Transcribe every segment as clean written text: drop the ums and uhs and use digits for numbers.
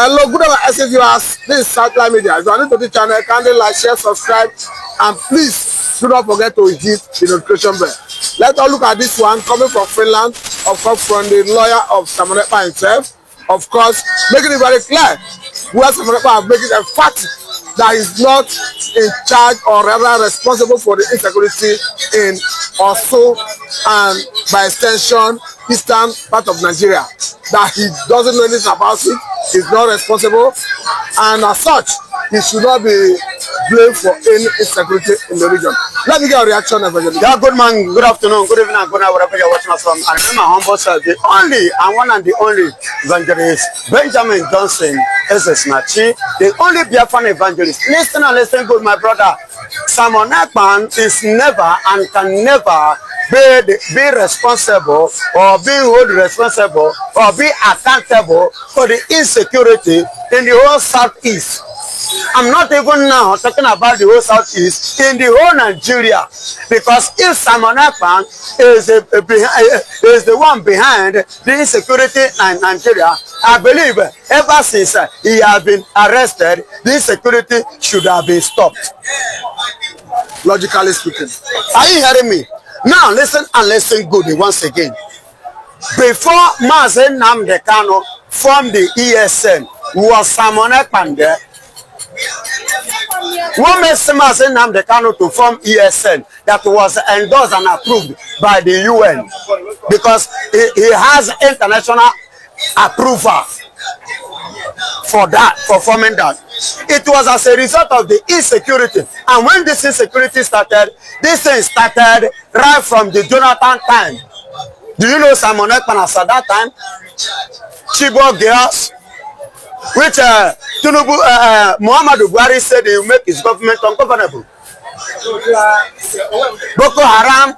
Hello, good afternoon, viewers. This is Satellite Media. If you are new to the channel, kindly like, share, subscribe, and please do not forget to hit the notification bell. Let's all look at this one coming from Finland, of course, from the lawyer of Simon Ekpa himself. Of course, making it very clear where Simon Ekpa have made it emphatic that he's not in charge or rather responsible for the insecurity in Oslo and by extension eastern part of Nigeria. That he doesn't know anything about it, he's not responsible, and as such, he should not be blamed for any insecurity in the region. Let me get a reaction, Evangelist. Yeah, good man, good afternoon, good evening, and good night, wherever you're watching us from. I remember humble self, the only and one and the only evangelist, Benjamin Johnson, Esesnachi, the only Biafran evangelist. Listen and listen good, my brother. Simon Ekpa is never and can never be responsible or be held responsible or be accountable for the insecurity in the whole southeast. I'm not even now talking about the whole southeast, in the whole Nigeria, because if Simon Ekpa is the one behind the insecurity in Nigeria, I believe ever since he has been arrested, the insecurity should have been stopped. Logically speaking. Are you hearing me? Now listen and listen good once again. Before Mazen Namdekano formed the ESN, was Simon Ekpa there? What made Mazen Namdekano to form ESN that was endorsed and approved by the UN? Because he has international approval for that, for forming that. It was as a result of the insecurity. And when this insecurity started, this thing started right from the Jonathan time. Do you know Simon Ekpa at that time? Chibok girls, which tinubu Muhammadu Buhari said he will make his government ungovernable. Boko Haram,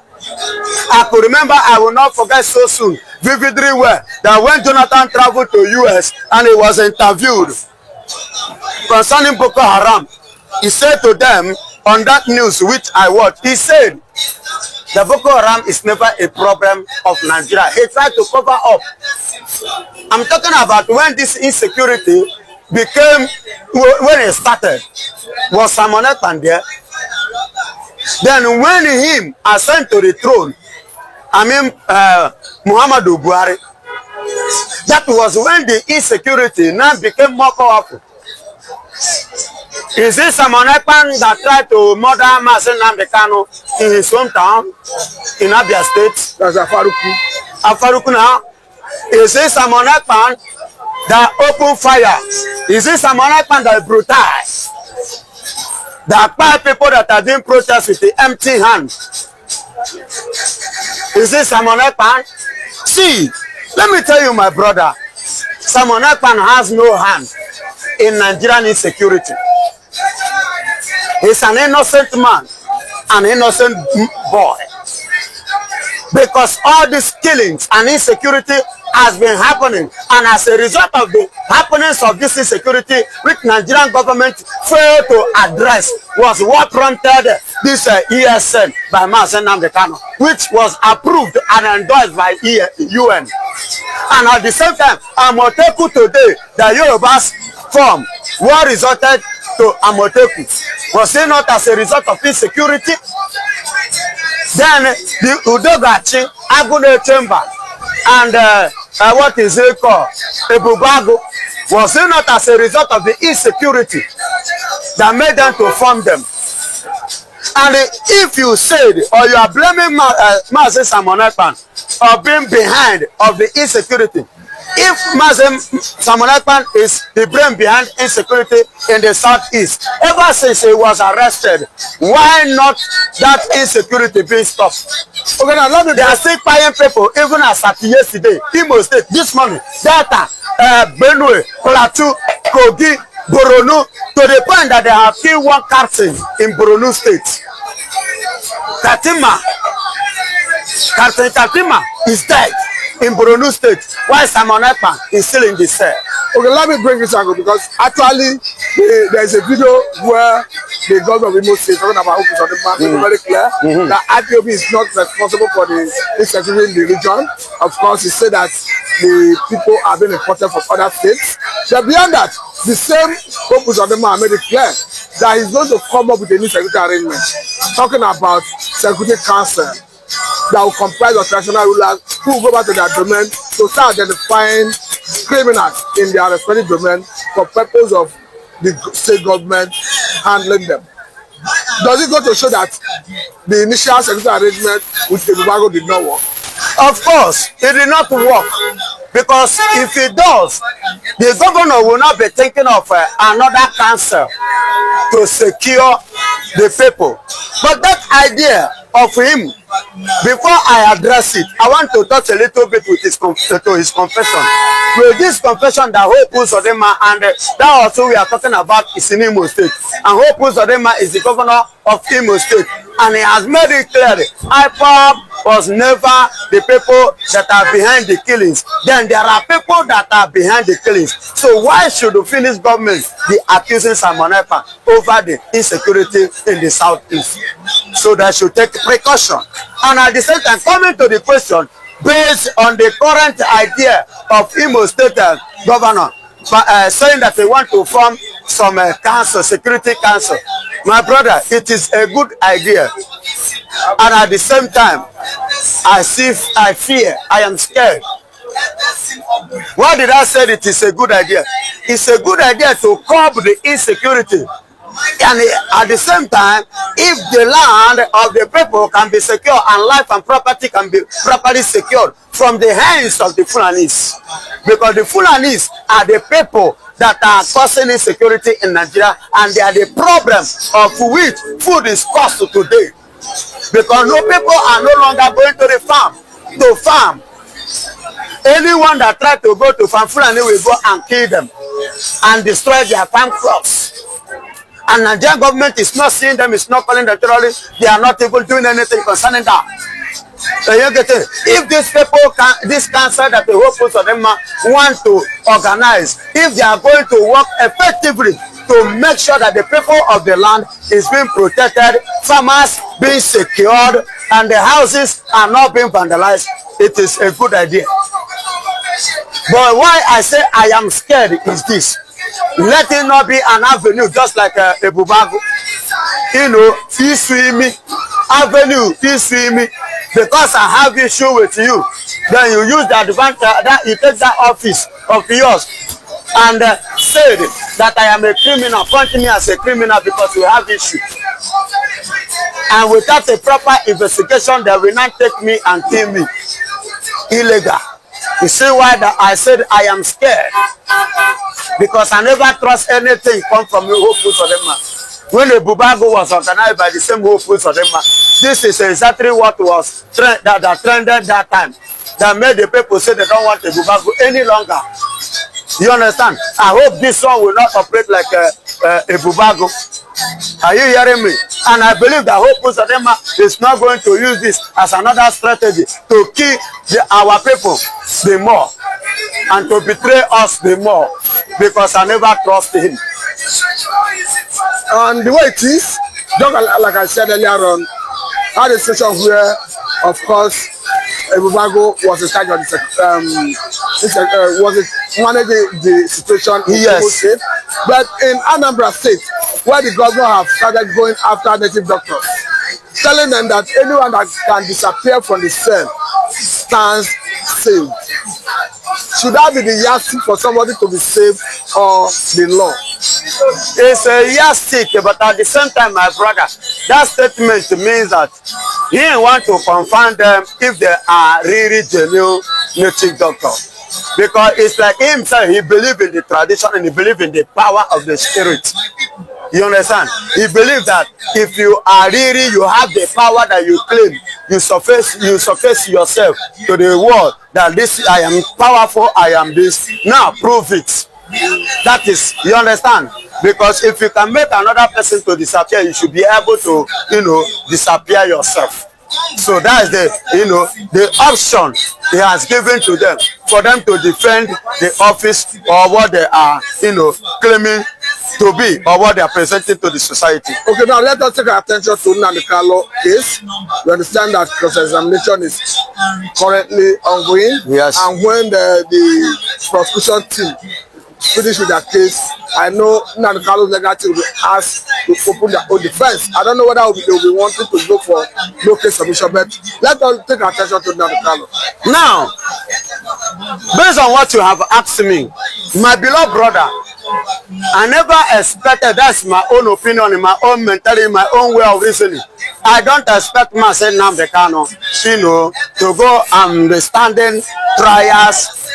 I could remember, I will not forget so soon, vividly well, that when Jonathan traveled to US and he was interviewed concerning Boko Haram, he said to them on that news which I watched, he said that Boko Haram is never a problem of Nigeria. He tried to cover up. I'm talking about when this insecurity became, when it started, was Simon Ekpa there? Then when him ascended to the throne, Muhammadu Buhari, that was when the insecurity now became more powerful. Is this Simon Ekpa that tried to murder Mazen Namdekano in his hometown in Abia State? That's Afaruku now. Is this Simon Ekpa that opened fire? Is this Simon Ekpa that brutalized? That five people that are doing protests with the empty hand? Is this Simon Ekpa? See, let me tell you, my brother, Simon Ekpa has no hand in Nigerian insecurity. He's an innocent man, an innocent boy. Because all these killings and insecurity has been happening, and as a result of the happenings of this insecurity, which Nigerian government failed to address, was what prompted this ESN by Mazen Namdekano, which was approved and endorsed by UN. And at the same time, Amoteku today, the Yorubas form, what resulted to Amoteku? Was it not as a result of insecurity? Then the Udogachi, Agune Chamber, and what is it called? Ebubago, was it not as a result of the insecurity that made them to form them? And if you said, or you are blaming Mazen Simon Ekpa of being behind of the insecurity, if Mazen Simon Ekpa is the brain behind insecurity in the southeast, ever since he was arrested, why not that insecurity being stopped? Okay, now they are still buying people, even as at yesterday, Imo State, this morning, Delta, Benue, Plateau, Kogi, Borno, to the point that they have killed one captain in Borno State. Captain Katima is dead in Borno State. Why Simon Ekpa is still in the cell? Okay, let me bring this angle because actually there is a video where the governor of Imo State talking about who is on the map. It's very clear that IPOB is not responsible for the insecurity in the region. Of course, he said that the people are being imported from other states. But beyond that, the same purpose of the man made it clear that he's going to come up with a new security arrangement, talking about Security Council that will comprise of traditional rulers who will go back to their domain to start identifying criminals in their respective domain for purpose of the state government handling them. Does it go to show that the initial security arrangement with the Tobago did not work? Of course, it did not work, because if it does, the governor will not be thinking of another council to secure the people. But that idea of him, before I address it, I want to touch a little bit with his confession. With this confession that Hope Uzodinma, and that also we are talking about, is in Imo State, and Hope Uzodinma is the governor of Imo State, and he has made it clear IPOB was never the people that are behind the killings. Then there are people that are behind the killings. So why should the Finnish government be accusing Simon Ekpa over the insecurity in the southeast? So they should take precaution. And at the same time, coming to the question, based on the current idea of Imo State governor saying that they want to form some council, security council. My brother, it is a good idea. And at the same time, I fear, I am scared. Why did I say it is a good idea? It's a good idea to curb the insecurity. And at the same time, if the land of the people can be secure and life and property can be properly secured from the hands of the Fulanis, because the Fulanis are the people that are causing insecurity in Nigeria, and they are the problem of which food is cost today. Because no people are no longer going to the farm to farm. Anyone that tries to go to farm, Fulani will go and kill them and destroy their farm crops. And Nigerian government is not seeing them, is not calling them terrorists. They are not even doing anything concerning that. So you get it. If these people, this council that the Hope Uzodinma want to organize, if they are going to work effectively to make sure that the people of the land is being protected, farmers being secured, and the houses are not being vandalized, it is a good idea. But why I say I am scared is this. Let it not be an avenue just like a Bubago. You know, peace with me. Avenue, peace with me. Because I have issue with you. Then you use the advantage, that you take that office of yours and say that I am a criminal, point me as a criminal because we have issue. And without a proper investigation, they will not take me and kill me. Illegal. You see why that I said I am scared? Because I never trust anything come from the Hope Uzodinma. When the Bubago was organized by the same Hope Uzodinma, this is exactly what was that trended that time. That made the people say they don't want the Bubago any longer. You understand? I hope this one will not operate like a Bubago. Are you hearing me? And I believe that Hope Uzodinma is not going to use this as another strategy to kill our people the more and to betray us the more, because I never trust him. And the way it is, just like I said earlier on, had a situation where, of course, Bubago was in charge of managing the situation in Imo State. But in Anambra State, where the governor have started going after native doctors, telling them that anyone that can disappear from the cell stands saved. Should that be the yardstick for somebody to be saved or the law? It's a yardstick, but at the same time, my brother, that statement means that he want to confirm them if they are really genuine native doctors. Because it's like himself, he believes in the tradition and he believes in the power of the spirit. You understand? He believes that if you are really, you have the power that you claim, you surface yourself to the world that this, I am powerful, I am this. Now prove it. That is, you understand? Because if you can make another person to disappear, you should be able to, disappear yourself. So that is the option he has given to them for them to defend the office or what they are, claiming to be or what they are presenting to the society. Okay, now let us take our attention to Nnamdi Kanu case. We understand that cross-examination is currently ongoing. Yes. And when the prosecution team finish with their case, I know Nnamdi Kanu's legal team will be asked to open their own defense. I don't know whether they will be wanting to go for no case submission, but let us take our attention to Nnamdi Kanu. Now, based on what you have asked me, my beloved brother, I never expected, that's my own opinion, in my own mentality, my own way of reasoning. I don't expect myself Nnamdi Kanu, to go and be standing trials.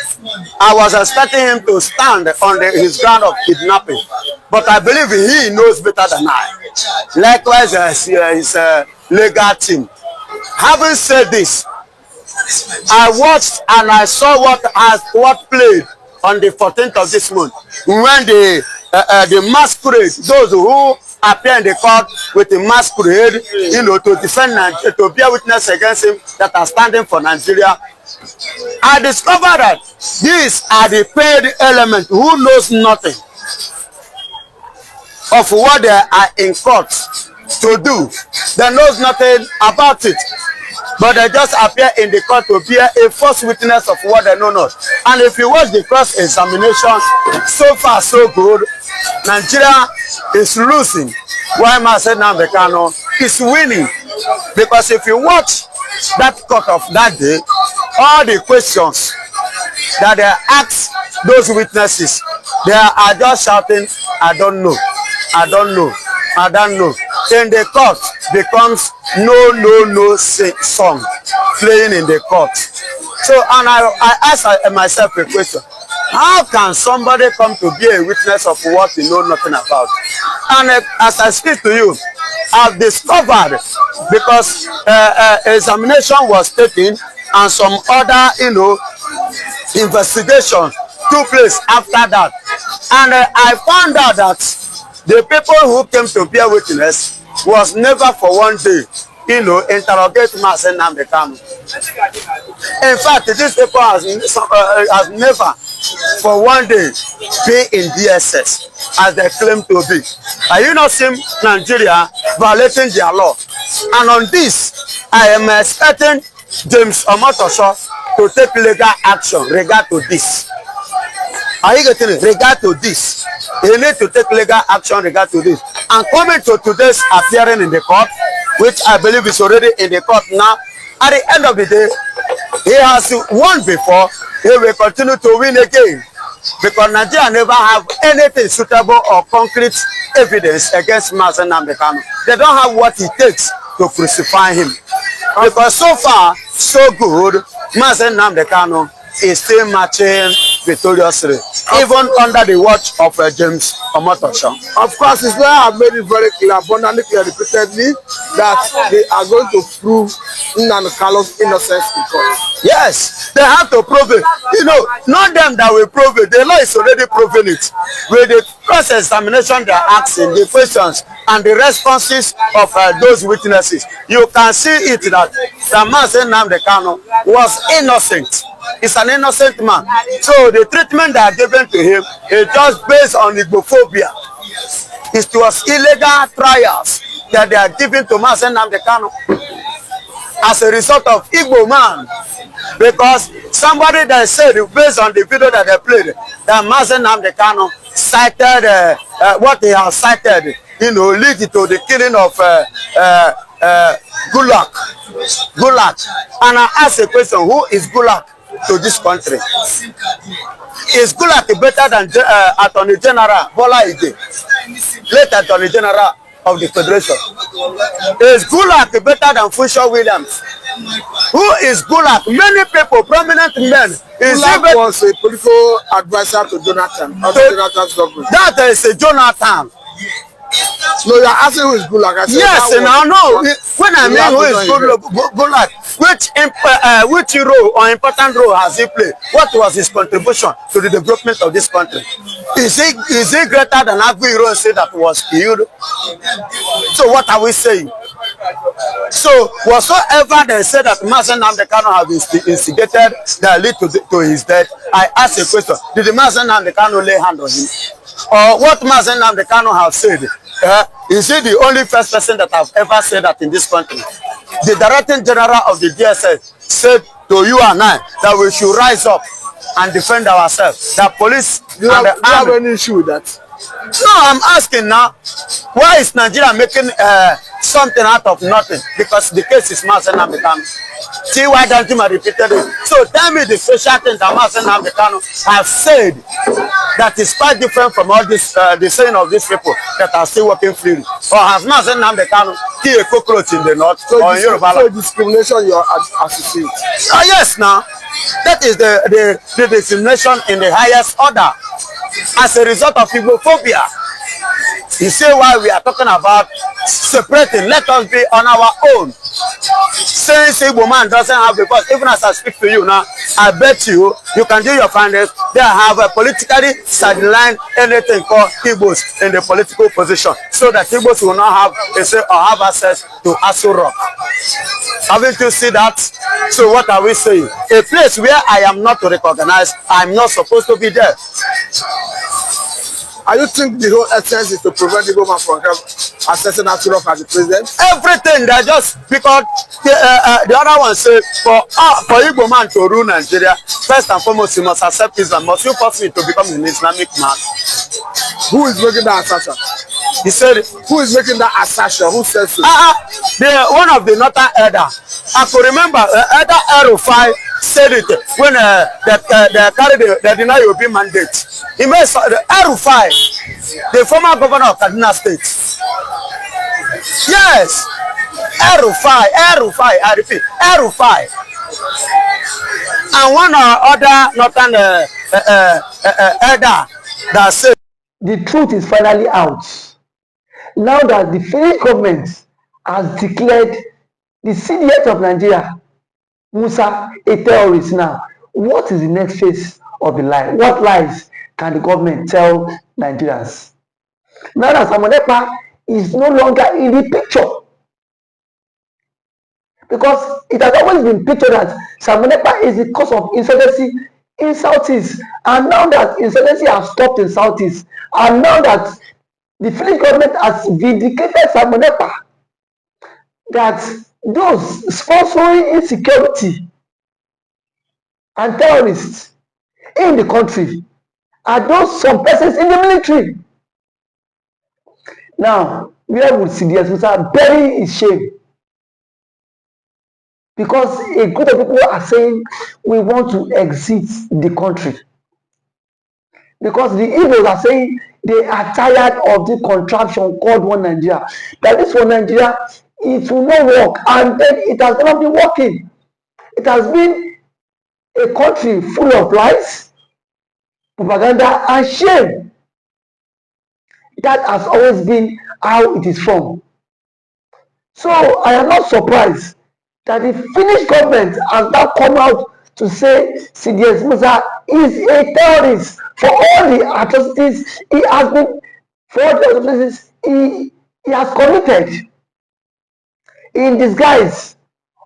I was expecting him to stand on his ground of kidnapping, but I believe he knows better than I. Likewise, his legal team. Having said this, I watched and I saw what played on the 14th of this month when the masquerade, those who appear in the court with the masquerade, to defend Nigeria, to bear witness against him, that are standing for Nigeria. I discovered that these are the paid elements who knows nothing of what they are in court to do. They knows nothing about it, but they just appear in the court to bear a false witness of what they know not. And if you watch the cross-examination, so far so good. Nigeria is losing, while Nnamdi Kanu is winning. Because if you watch that court of that day, all the questions that they ask those witnesses, they are just shouting, I don't know, I don't know, I don't know. Then the court becomes no song playing in the court. So, and I ask myself a question. How can somebody come to be a witness of what you know nothing about? And as I speak to you, I've discovered, because examination was taken and some other, investigation took place after that. And I found out that the people who came to bear witness was never for one day, interrogate Nnamdi Kanu. In fact, this people has never for one day be in DSS as they claim to be. Are you not seeing Nigeria violating their law? And on this, I am expecting James Omotosho to take legal action regard to this. Are you getting it? Regard to this. He need to take legal action regard to this. And coming to today's appearing in the court, which I believe is already in the court now, at the end of the day, he has won before, he will continue to win again. Because Nigeria never have anything suitable or concrete evidence against Nnamdi Kanu. They don't have what it takes to crucify him. Because so far, so good, Nnamdi Kanu is still marching victoriously, even under the watch of James Omotosho. Of course, his lawyer have made it very clear, abundantly clear, repeatedly, that they are going to prove Nnamdi Kanu's innocence in court. Yes, they have to prove it. Not them that will prove it. The law is already proving it. With the cross-examination they are asking, the questions and the responses of those witnesses, you can see it that the man Nnamdi Kanu was innocent. He's an innocent man. So the treatment they are given to him is just based on Igbophobia. It was illegal trials that they are giving to Nnamdi Kanu as a result of Igbo man. Because somebody that said, based on the video that they played, that Nnamdi Kanu cited what they have cited, lead to the killing of Gulag. And I ask a question, who is Gulag to this country? Is Gulag better than Attorney General Bola Ige, late Attorney General of the Federation? Is Gulag better than Funsho Williams? Who is Gulag? Many people, prominent men. Gulag was a political advisor to Jonathan, Jonathan's government. That is a Jonathan. No, you are asking who is Gulag. Yes, and I know. When I mean who is Gulag, which role or important role has he played? What was his contribution to the development of this country? Is he greater than Aguero said that was killed? So what are we saying? So whatsoever they say that Nnamdi Kanu have instigated that lead to his death, I ask a question: did the Nnamdi Kanu lay hand on him? or what Mazen Namdekano have said, is he the only first person that have ever said that in this country? The Director General of the DSS said to you and I that we should rise up and defend ourselves. The police Do you have any issue with that? No, I'm asking now, why is Nigeria making something out of nothing? Because the case is Mazen Namdekano. See why don't you repeated it? So tell me the social thing that Mazen Namdekano have said that is quite different from all this, the saying of these people that are still working freely. Or has Mazen Namdekano killed a cockroach in the north or in Yoruba? So discrimination you're associating? Yes, now. That is the discrimination in the highest order as a result of Igbophobia. You see why we are talking about separating. Let us be on our own. Since Igbo man doesn't have, because even as I speak to you now, I bet you can do your findings. They have a politically sideline anything called Igbos in the political position, so that Igbos will not have a say or have access to Asorock. Haven't you seen that? So what are we saying? A place where I am not recognized, I'm not supposed to be there. And you think the whole essence is to prevent the woman from accessing Asorock as the president? Everything that just because the other one said for Igbo man to rule Nigeria, first and foremost he must accept Islam. Must you force me to become an Islamic man? Who is making that assertion? He said, who is making that assertion? Who says so? One of the northern elder. I could remember Elder Erufai said it when they carried the deny European mandate. He made Erufai, the former governor of Kaduna State. Yes, Erufai, I repeat, Erufai. And one other northern elder that said the truth is finally out. Now that the Finnish government has declared the CDS of Nigeria, Musa, a terrorist now, what is the next phase of the lie? What lies can the government tell Nigerians? Now that Simon Ekpa is no longer in the picture, because it has always been pictured that Simon Ekpa is the cause of insurgency in Southeast, and now that insurgency has stopped in Southeast, and now that the Finnish government has vindicated Simon Ekpa, that those sponsoring insecurity and terrorists in the country are those some persons in the military. Now, where would CDS Musa bury his shame? Because a group of people are saying we want to exit the country. Because the Igbos are saying they are tired of the contraption called One Nigeria. That this One Nigeria, it will not work, and then it has not been working. It has been a country full of lies, propaganda, and shame. That has always been how it is from. So I am not surprised that the Finnish government has now come out to say CDS Musa is a terrorist for all the atrocities he has been, for all the atrocities he has committed, in disguise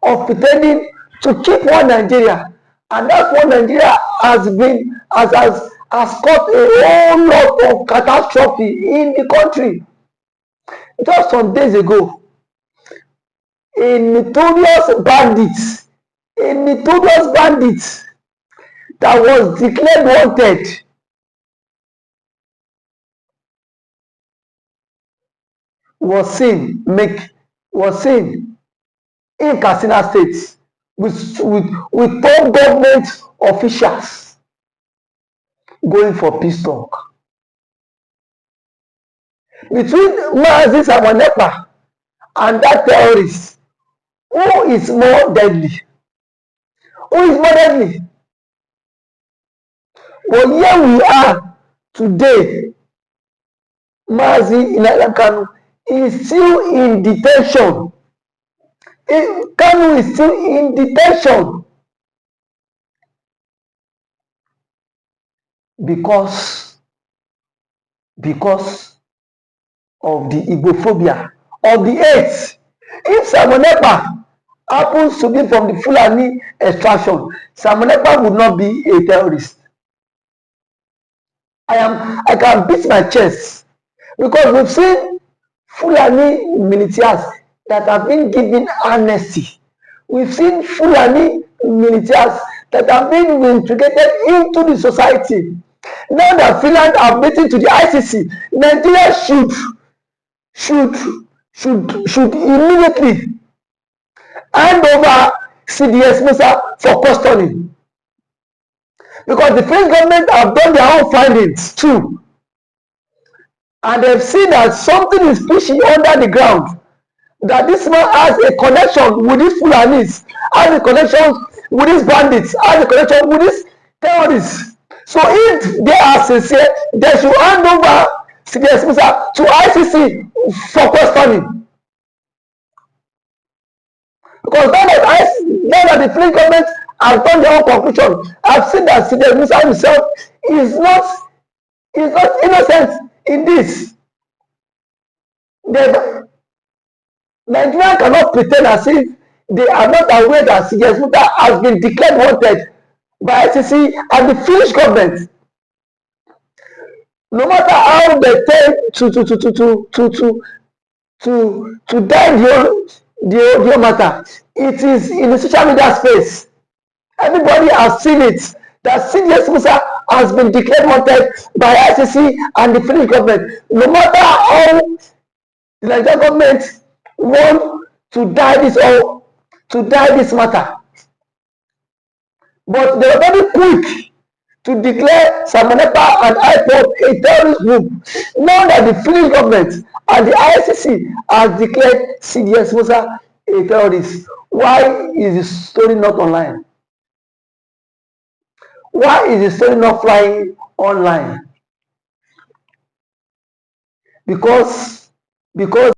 of pretending to keep One Nigeria. And that One Nigeria has caused a whole lot of catastrophe in the country. Just some days ago, a notorious bandit that was declared wanted was seen in Katsina State with top government officials going for peace talk. Between Simon Ekpa and that terrorist, who is more deadly? But here we are today. Mazi Kanu is still in detention. Kanu is still in detention because of the Igbophobia, of the hate. If Simon Ekpa happens to be from the Fulani extraction, Simon Ekpa would not be a terrorist. I can beat my chest because we've seen Fulani militias that have been given amnesty. We've seen Fulani militias that have been integrated into the society. Now that Finland are waiting to the ICC, Nigeria should should immediately hand over CDS Musa for custody, because the French government have done their own findings too, and they've seen that something is pushing under the ground, that this man has a connection with these Fulanis, has a connection with these bandits, has a connection with these terrorists. So if they are sincere, they should hand over CDS Musa to ICC for questioning. Because now that the French government has done their own conclusion, I've seen that CDS Musa himself is not innocent in this. Nigeria cannot pretend as if they are not aware that CDS Musa has been declared wanted by ICC and the Finnish government. No matter how they tend to die the matter, it is in the social media space. Everybody has seen it that CDS Musa has been declared wanted by ICC and the Finnish government. No matter how the Nigerian government want to die this matter, but they are very quick to declare Simon Ekpa and IPOB a terrorist group. Now that the Finnish government and the ICC has declared CDS Musa a terrorist, why is the story not online? Why is the story not flying online? Because